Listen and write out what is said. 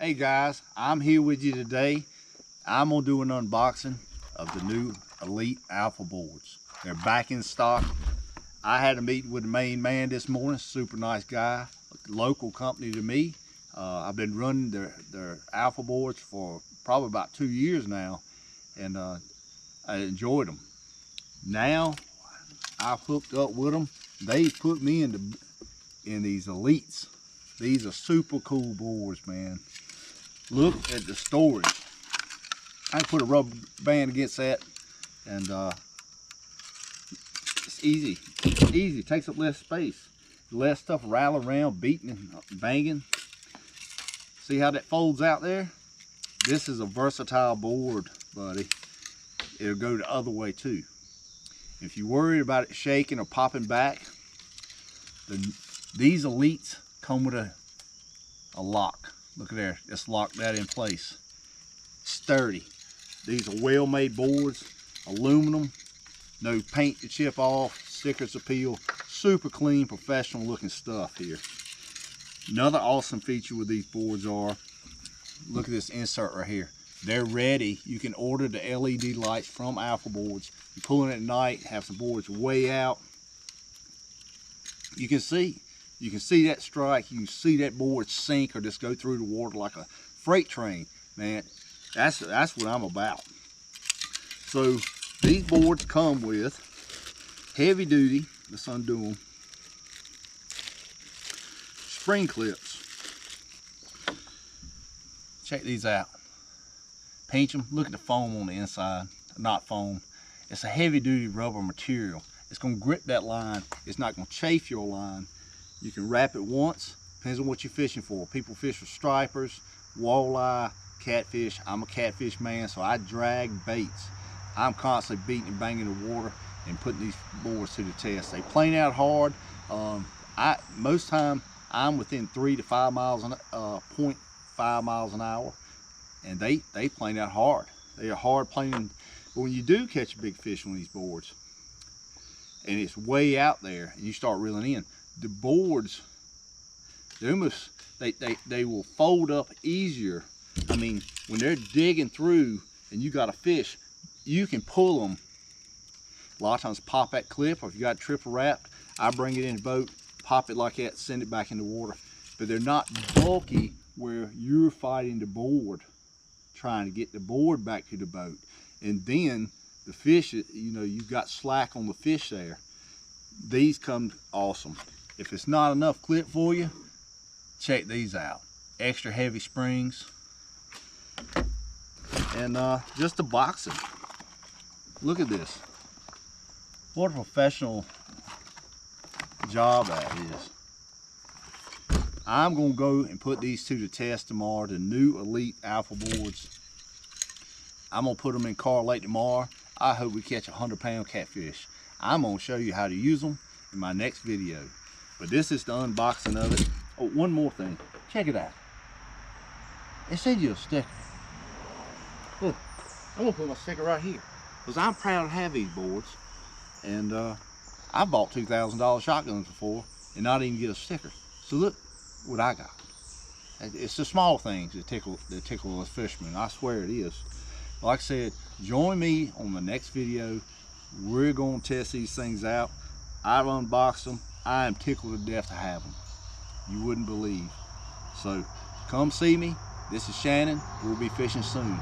Hey guys, I'm here with you today. I'm gonna do an unboxing of the new Elite Alpha boards. They're back in stock. I had a meeting with the main man this morning, super nice guy, local company to me. I've been running their Alpha boards for probably about 2 years now, and I enjoyed them. Now I've hooked up with them. They put me in these Elites. These are super cool boards, man. Look at the storage. I can put a rubber band against that, and it's easy. Easy. It takes up less space. Less stuff rattling around, beating and banging. See how that folds out there? This is a versatile board, buddy. It'll go the other way too. If you're worried about it shaking or popping back, these Elites come with a lock. Look at there, just lock that in place. Sturdy. These are well-made boards, aluminum, no paint to chip off, stickers to peel, super clean, professional looking stuff here. Another awesome feature with these boards are, look at this insert right here. They're ready. You can order the LED lights from Alpha boards. You pull in at night, have some boards way out. You can see that strike. You can see that board sink or just go through the water like a freight train. Man, that's what I'm about. So these boards come with heavy duty, let's undo them, spring clips. Check these out. Pinch them. Look at the foam on the inside. Not foam. It's a heavy duty rubber material. It's going to grip that line. It's not going to chafe your line. You can wrap it once. Depends on what you're fishing for. People fish for stripers, walleye, catfish. I'm a catfish man, so I drag baits. I'm constantly beating and banging the water and putting these boards to the test. They plane out hard. Most time I'm within 3 to 5 miles, 0.5 miles an hour, and they plane out hard. They are hard planing. But when you do catch a big fish on these boards, and it's way out there, and you start reeling in, the boards, they will fold up easier. I mean, when they're digging through and you got a fish, you can pull them. A lot of times pop that clip, or if you got triple wrapped, I bring it in the boat, pop it like that, send it back in the water. But they're not bulky where you're fighting the board, trying to get the board back to the boat. And then the fish, you know, you've got slack on the fish there. These come awesome. If it's not enough clip for you, check these out. Extra heavy springs. And just the boxing. Look at this. What a professional job that is. I'm gonna go and put these to the test tomorrow, the new Elite Alpha boards. I'm gonna put them in car late tomorrow. I hope we catch 100-pound catfish. I'm gonna show you how to use them in my next video. But this is the unboxing of it. Oh, one more thing. Check it out. It sends you a sticker. Look, I'm gonna put my sticker right here, because I'm proud to have these boards. And I bought $2,000 shotguns before and not even get a sticker. So look what I got. It's the small things that tickle us fishermen. I swear it is. Like I said, join me on the next video. We're going to test these things out. I've unboxed them. I am tickled to death to have them. You wouldn't believe. So come see me. This is Shannon. We'll be fishing soon.